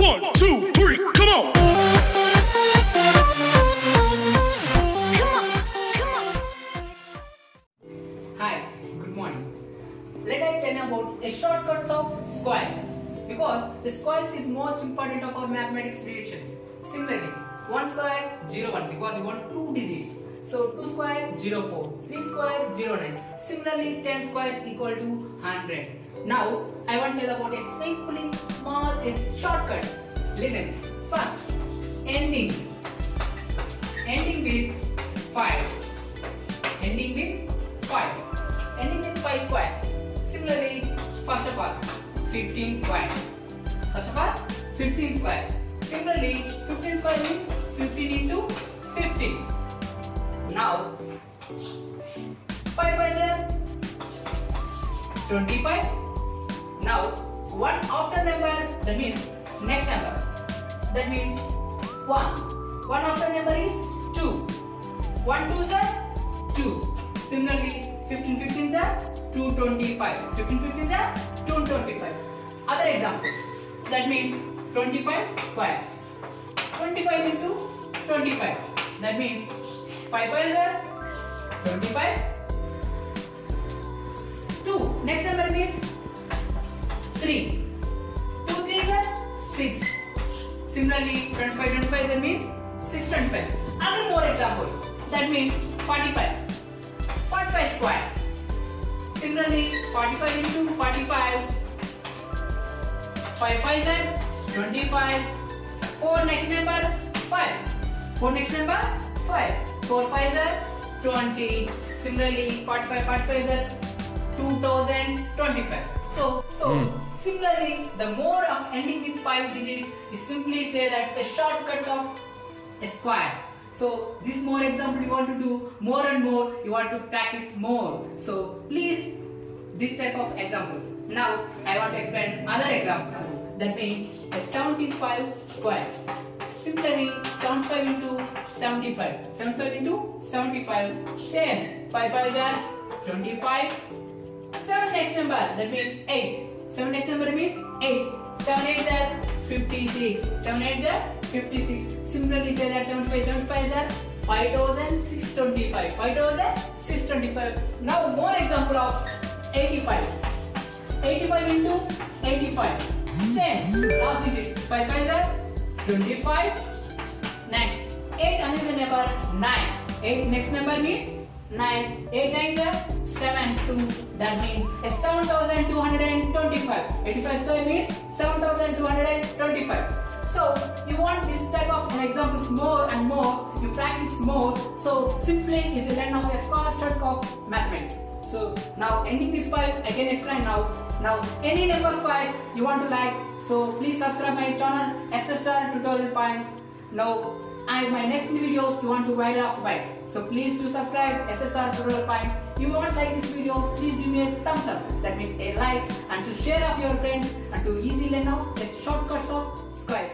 1, 2, 3, come on! Hi, good morning. Let I tell about a shortcuts of squares, because the squares is most important of our mathematics reactions. Similarly, 1 square 0 1 because we want 2 digits. So 2 square 0 4, 3 square 0 9. Similarly, 10 square equal to 100. Now I want to tell about a simply small shortcut. Listen. First, ending with 5. Ending with 5. Ending with 5 squares. Similarly, first of all, 15 square. First of all, 15 square. Similarly, 15 square means 15 into 15. Now, 5 by 25. Now, 1 after number, that means next number. That means 1. 1 after number is 2. 1 2s are 2. Similarly, 15 15s are 225. 15 15s are 225. Other example. That means 25 square. 25 into 25. That means 5 5s are 25. 2. Next number means 3. 2 3s are 6. Similarly, 25 25 that means 625. Other more example. That means 45. 45 square. Similarly, 45 into 45. 5 5s are 25. 4 next number 5. 4 next number 5. 4 5s are 20. Similarly, 45 45s are 2025. So similarly, the more of ending with 5 digits is simply say that the shortcuts of a square. So this more example you want to do more and more, you want to practice more. So please this type of examples. Now I want to explain another example. That means a 75 square. Similarly, 75 into 75. 75 into 75. Same. 5 5s are 25. 7 next number, that means 8. 7 next number means 8. 7 8s are 56. 7 8s are 56. Similarly, say that 75 75s are 5625. 5625. Now more example of 85. 85 into 85. Same. Last digit. 5 5s are 25. Next. 8 another number 9. 8 next number means 9. 8 9s are 7 2. That means 7225. 85 square means 7225. So you want this type of examples more and more, you practice more. So simply is the learn of a shortcut of mathematics. So now ending with 5, I can explain now. Now any number squares you want to like, so please subscribe my channel Ssrtutorialpoint. Now my next videos you want to write off 5. So please do subscribe Ssrtutorialpoint. If you want like this video, please give me a thumbs up. That means a like, and to share of your friends and to easily learn out the shortcuts of squares.